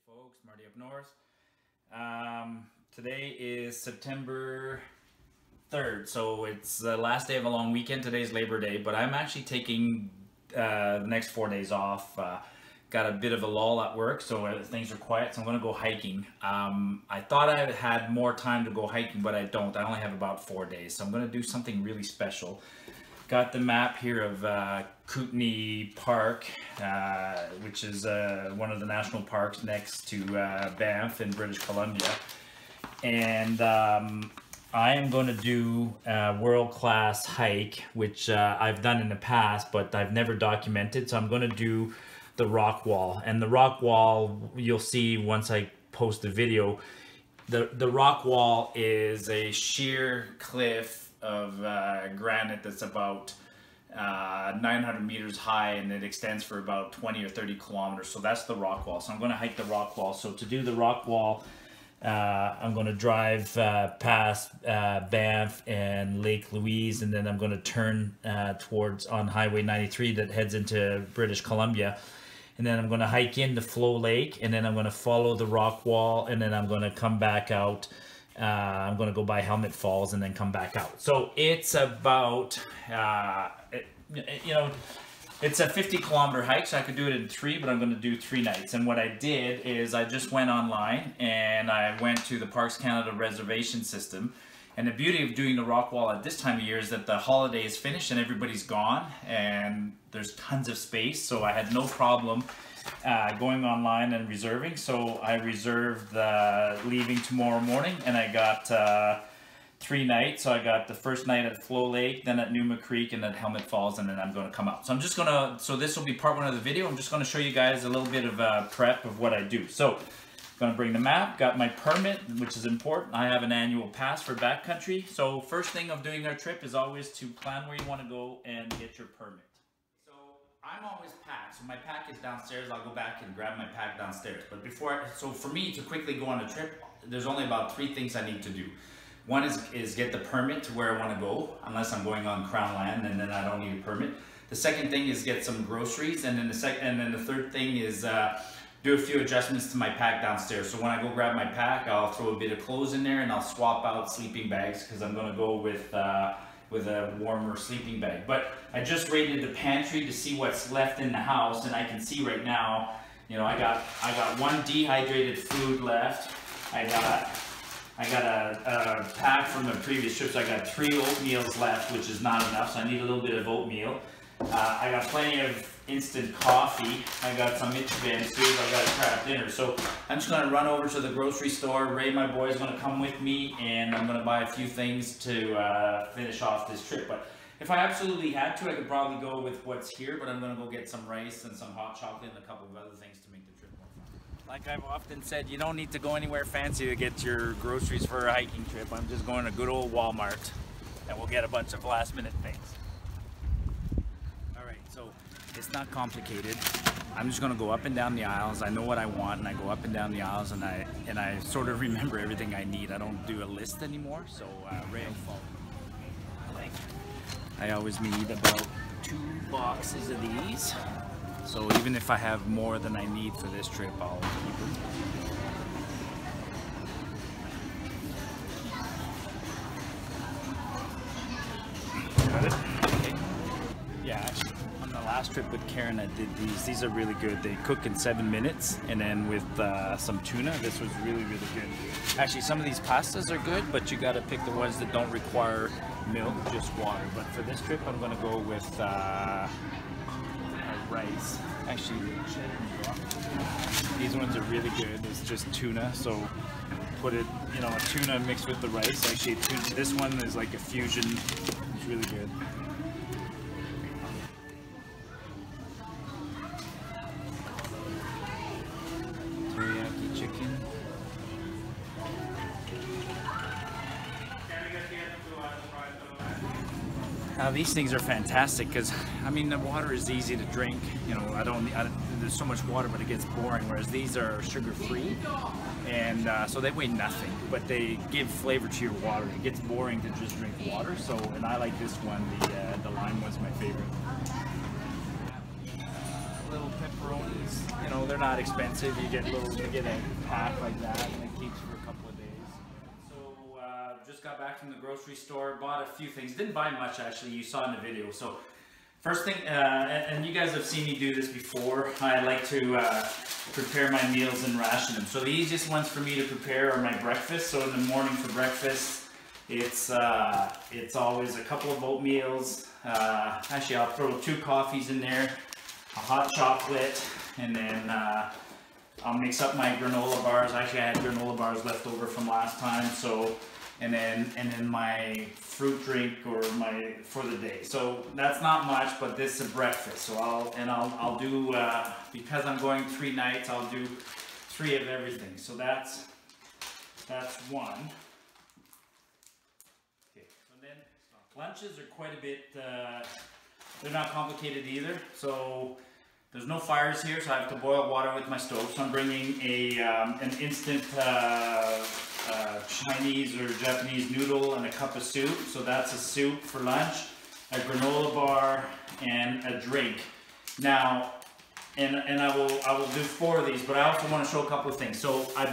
folks, Martyupnorth. Today is September 3rd, so it's the last day of a long weekend. Today's Labor Day, but I'm actually taking the next 4 days off. Got a bit of a lull at work, so things are quiet, so I'm going to go hiking. I thought I had more time to go hiking, but I don't. I only have about 4 days, so I'm going to do something really special. Got the map here of Kootenay Park, which is one of the national parks next to Banff in British Columbia. And I am going to do a world-class hike, which I've done in the past, but I've never documented. So I'm going to do the Rockwall. And the Rockwall, you'll see once I post the video, the Rockwall is a sheer cliff of granite that's about 900 meters high, and it extends for about 20 or 30 kilometers. So that's the Rockwall. So I'm going to hike the Rockwall. So to do the Rockwall, I'm going to drive past Banff and Lake Louise, and then I'm going to turn towards on Highway 93 that heads into British Columbia. And then I'm going to hike into Flow Lake, and then I'm going to follow the Rockwall, and then I'm going to come back out. I'm going to go by Helmet Falls and then come back out. So it's about, it's a 50-kilometer hike, so I could do it in 3, but I'm going to do 3 nights. And what I did is I just went online and I went to the Parks Canada reservation system. And the beauty of doing the Rockwall at this time of year is that the holiday is finished and everybody's gone and there's tons of space. So I had no problem going online and reserving. So I reserved leaving tomorrow morning, and I got 3 nights. So I got the first night at Flow Lake, then at Numa Creek, and at Helmet Falls, and then I'm going to come out. So I'm just going to, so this will be part 1 of the video. I'm just going to show you guys a little bit of prep of what I do. So I'm going to bring the map, got my permit, which is important. I have an annual pass for backcountry. So first thing of doing our trip is always to plan where you want to go and get your permit. So I'm always packed. So my pack is downstairs. I'll go back and grab my pack downstairs. But so for me to quickly go on a trip, there's only about 3 things I need to do. One is get the permit to where I want to go, unless I'm going on Crown land, and then I don't need a permit. The second thing is get some groceries, and then the third thing is do a few adjustments to my pack downstairs. So when I go grab my pack, I'll throw a bit of clothes in there, and I'll swap out sleeping bags because I'm going to go with a warmer sleeping bag. But I just raided the pantry to see what's left in the house, and I can see right now, I got 1 dehydrated food left. I got a pack from the previous trip, so I got 3 oatmeals left, which is not enough, so I need a little bit of oatmeal. I got plenty of instant coffee. I got some Michigan soup. I got a crab dinner. So I'm just going to run over to the grocery store. Ray, my boy, is going to come with me, and I'm going to buy a few things to finish off this trip. But if I absolutely had to, I could probably go with what's here, but I'm going to go get some rice and some hot chocolate and a couple of other things to make the trip more fun. Like I've often said, you don't need to go anywhere fancy to get your groceries for a hiking trip. I'm just going to good old Walmart, and we'll get a bunch of last-minute things. So it's not complicated. I'm just going to go up and down the aisles. I know what I want, and I go up and down the aisles, and I sort of remember everything I need. I don't do a list anymore, so Ray will follow. I always need about 2 boxes of these. So even if I have more than I need for this trip, I'll keep them. Got it? Okay. Yeah, actually, on the last trip with Karen, I did these. These are really good. They cook in 7 minutes, and then with some tuna, this was really, really good. Actually, some of these pastas are good, but you got to pick the ones that don't require milk, just water. But for this trip, I'm going to go with rice. Actually, these ones are really good. It's just tuna, so put it, a tuna mixed with the rice. Actually, this one is like a fusion. It's really good. Teriyaki chicken. These things are fantastic because, the water is easy to drink. There's so much water, but it gets boring, whereas these are sugar-free, and so they weigh nothing, but they give flavor to your water. It gets boring to just drink water, and I like this one. The lime was my favorite. little pepperonis. You know, they're not expensive. You get a pack like that, and it keeps for a couple of days. So just got back from the grocery store, bought a few things. Didn't buy much actually. You saw in the video. So first thing, and you guys have seen me do this before. I like to prepare my meals and ration them. So the easiest ones for me to prepare are my breakfast. So in the morning for breakfast, it's always a couple of oatmeals. Actually, I'll throw 2 coffees in there, a hot chocolate, and then I'll mix up my granola bars. Actually, I had granola bars left over from last time, so and then my fruit drink for the day. So that's not much, but this is a breakfast. So I'll do because I'm going 3 nights. I'll do 3 of everything. So that's one. Lunches are quite a bit, they're not complicated either. So there's no fires here, so I have to boil water with my stove. So I'm bringing an instant Chinese or Japanese noodle and a cup of soup. So that's a soup for lunch, a granola bar, and a drink. Now, and I will do 4 of these, but I also want to show a couple of things. So I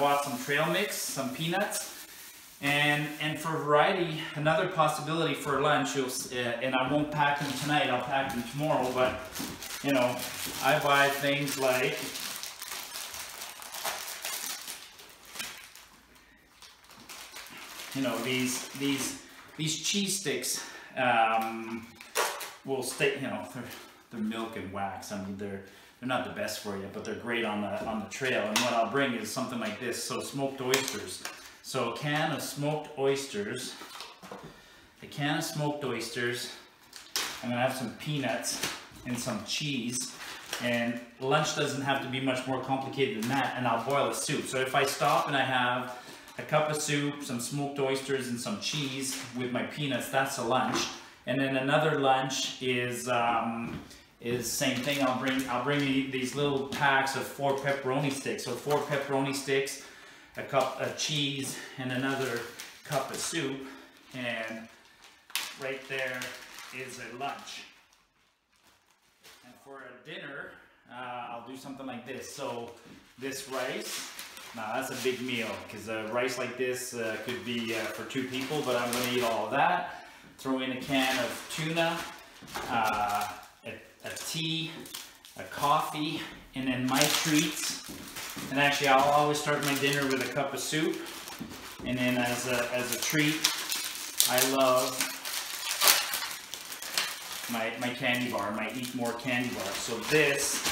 bought some trail mix, some peanuts. And for variety, another possibility for lunch, and I won't pack them tonight, I'll pack them tomorrow, but, you know, I buy things like, you know, these cheese sticks will stay, you know, they're milk and wax. I mean, they're not the best for you, but they're great on the trail. And what I'll bring is something like this, so smoked oysters. So a can of smoked oysters, I'm gonna have some peanuts and some cheese, and lunch doesn't have to be much more complicated than that, and I'll boil a soup. So if I stop and I have a cup of soup, some smoked oysters, and some cheese with my peanuts, that's a lunch. And then another lunch is same thing. I'll bring these little packs of 4 pepperoni sticks. So 4 pepperoni sticks, a cup of cheese, and another cup of soup, and right there is a lunch. And for a dinner, I'll do something like this. So this rice, now that's a big meal, because rice like this could be for 2 people, but I'm going to eat all of that. Throw in a can of tuna, a tea, a coffee, and then my treats. And actually, I'll always start my dinner with a cup of soup, and then as a treat, I love my candy bar, my Eat More candy bar. So this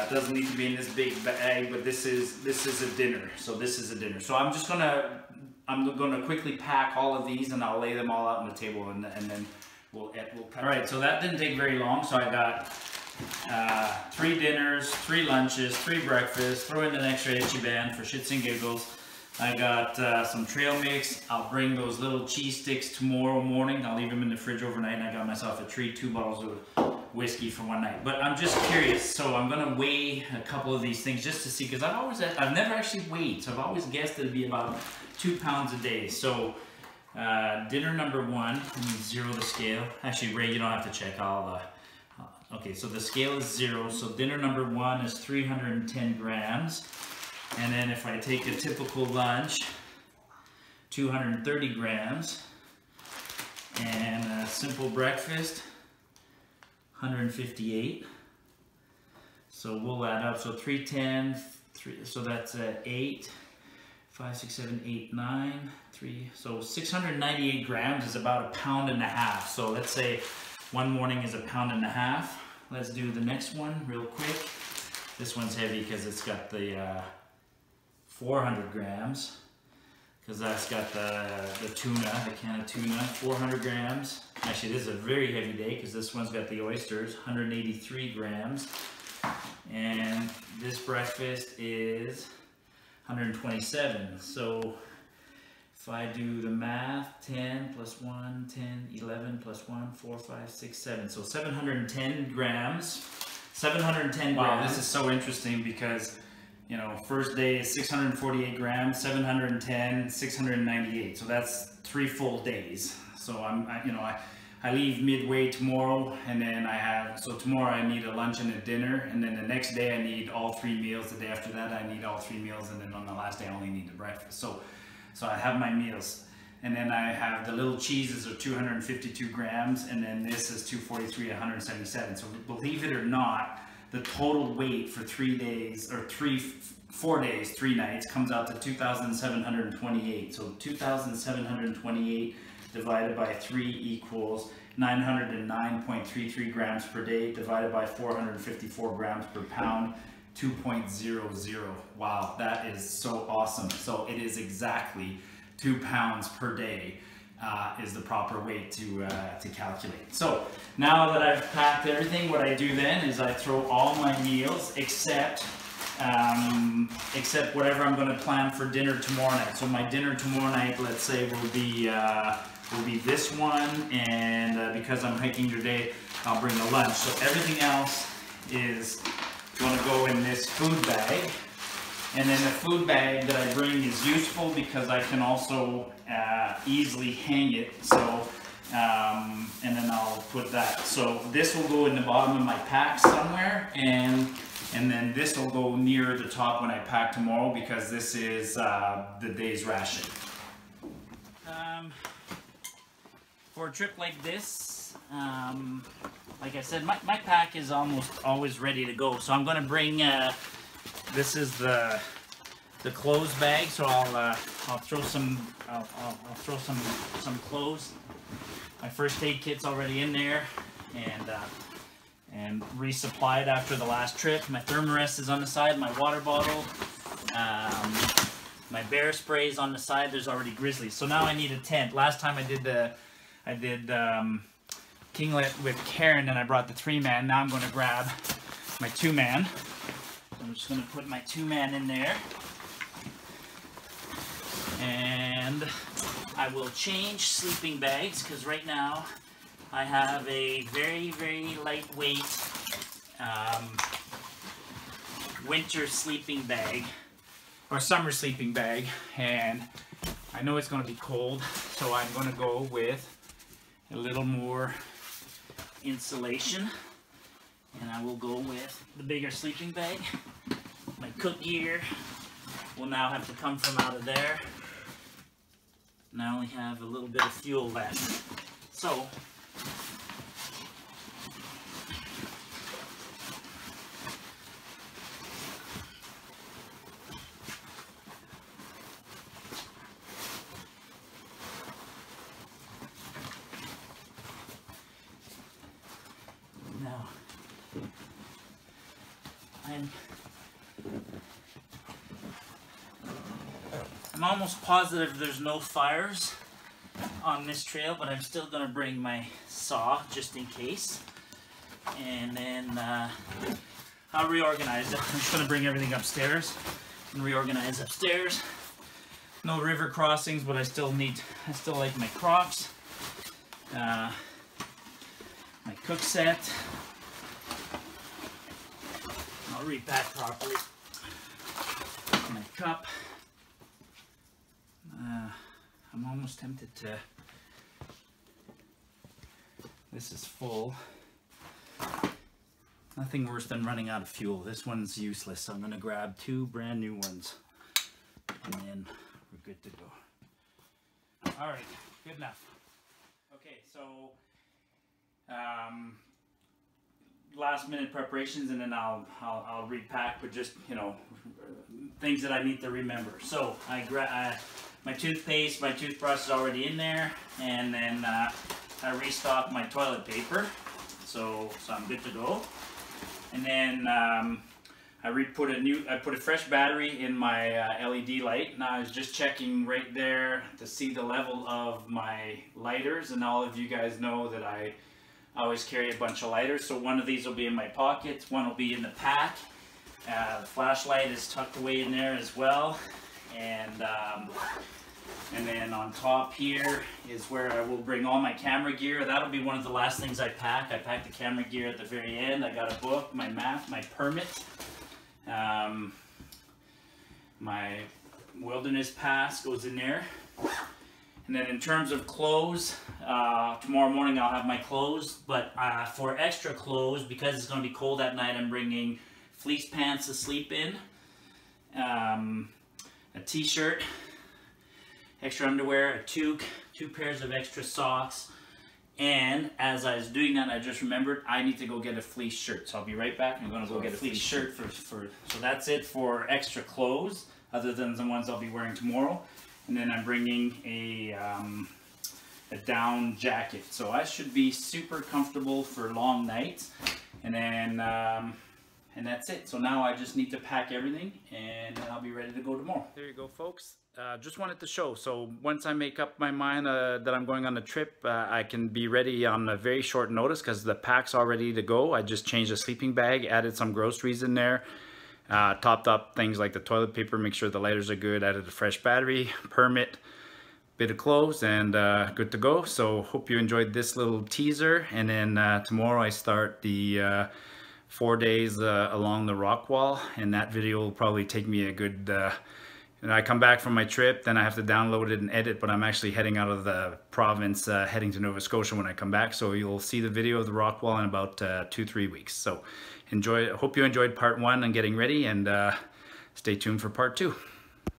doesn't need to be in this big bag, but this is a dinner. So this is a dinner. So I'm gonna quickly pack all of these, and I'll lay them all out on the table, and then we'll cut. All right, so that didn't take very long. So I got 3 dinners, 3 lunches, 3 breakfasts, throw in an extra itchy band for shits and giggles. I got some trail mix. I'll bring those little cheese sticks tomorrow morning. I'll leave them in the fridge overnight, and I got myself a treat, 2 bottles of whiskey for one night. But I'm just curious, so I'm gonna weigh a couple of these things just to see, because I've never actually weighed, so I've always guessed it'd be about 2 pounds a day. So dinner number 1, let me 0 the scale. Actually, Ray, you don't have to check. Okay, so the scale is 0, so dinner number 1 is 310 grams. And then if I take a typical lunch, 230 grams. And a simple breakfast, 158. So we'll add up, so 310, so that's 8, 5, 6, 7, 8, 9, 3. So 698 grams is about 1.5 pounds. So let's say one morning is 1.5 pounds. Let's do the next one real quick. This one's heavy because it's got the 400 grams, because that's got the tuna, the can of tuna, 400 grams. Actually, this is a very heavy day because this one's got the oysters, 183 grams. And this breakfast is 127. So if I do the math, 10 plus 1, 10, 11 plus 1, 4, 5, 6, 7. So 710 grams. 710 grams. Wow, this is so interesting because, you know, first day is 648 grams, 710, 698. So that's 3 full days. So I I leave midway tomorrow, and then so tomorrow I need a lunch and a dinner, and then the next day I need all 3 meals. The day after that I need all 3 meals, and then on the last day I only need the breakfast. So I have my meals. And then I have the little cheeses are 252 grams, and then this is 243, 177. So believe it or not, the total weight for 3 days, or 4 days, 3 nights, comes out to 2,728. So 2,728 divided by 3 equals 909.33 grams per day, divided by 454 grams per pound, 2.00. Wow, that is so awesome. So it is exactly 2 pounds per day is the proper weight to calculate. So now that I've packed everything, what I do then is I throw all my meals except whatever I'm going to plan for dinner tomorrow night. So my dinner tomorrow night, let's say, will be this one, and because I'm hiking today, I'll bring a lunch. So everything else is going to go in this food bag. And then the food bag that I bring is useful because I can also easily hang it. So, and then I'll put that. So this will go in the bottom of my pack somewhere, and then this will go near the top when I pack tomorrow, because this is the day's ration. For a trip like this, like I said, my pack is almost always ready to go. So I'm going to bring. This is the clothes bag, so I'll throw some clothes. My first aid kit's already in there, and resupplied after the last trip. My Thermarest is on the side. My water bottle, my bear spray is on the side. There's already grizzlies. So now I need a tent. Last time I did Kinglet with Karen, and I brought the 3-man. Now I'm going to grab my 2-man. I'm just going to put my 2-man in there, and I will change sleeping bags, because right now I have a very, very lightweight winter sleeping bag, or summer sleeping bag, and I know it's going to be cold, so I'm going to go with a little more insulation, and I will go with the bigger sleeping bag. My cook gear will now have to come from out of there, and I only have a little bit of fuel left. So now I'm almost positive there's no fires on this trail, but I'm still going to bring my saw just in case. And then I'll reorganize it. I'm just going to bring everything upstairs and reorganize upstairs. No river crossings, but I still like my Crocs. My cook set. I'll repack properly. My cup. I'm almost tempted to. This is full. Nothing worse than running out of fuel. This one's useless, so I'm going to grab 2 brand new ones, and then we're good to go. All right, good enough. Okay, so last minute preparations, and then I'll repack with just, you know, things that I need to remember. So I grab my toothpaste, my toothbrush is already in there, and then I restock my toilet paper, so I'm good to go. And then I put a fresh battery in my LED light. Now I was just checking right there to see the level of my lighters, and all of you guys know that I always carry a bunch of lighters. So one of these will be in my pockets, one will be in the pack. The flashlight is tucked away in there as well, and then on top here is where I will bring all my camera gear. That'll be one of the last things I pack. I pack the camera gear at the very end. I got a book, my map, my permit, my wilderness pass goes in there, And then in terms of clothes, tomorrow morning I'll have my clothes, but for extra clothes, because it's going to be cold at night, I'm bringing fleece pants to sleep in, a t-shirt, extra underwear, a toque, 2 pairs of extra socks, and as I was doing that, I just remembered I need to go get a fleece shirt. So I'll be right back. I'm going to go get a fleece shirt so that's it for extra clothes, other than the ones I'll be wearing tomorrow. And then I'm bringing a down jacket. So I should be super comfortable for long nights. And then, and that's it. So now I just need to pack everything and then I'll be ready to go tomorrow. There you go, folks. Just wanted to show. So once I make up my mind that I'm going on a trip, I can be ready on a very short notice because the pack's all ready to go. I just changed the sleeping bag, added some groceries in there. Topped up things like the toilet paper, make sure the lighters are good, added a fresh battery, permit, bit of clothes, and good to go. So hope you enjoyed this little teaser. And then tomorrow I start the 4 days along the Rockwall, and that video will probably take me a good I come back from my trip, then I have to download it and edit, but I'm actually heading out of the province, heading to Nova Scotia when I come back. So you'll see the video of the Rockwall in about 2-3 weeks. So hope you enjoyed part 1 and getting ready, and stay tuned for part 2.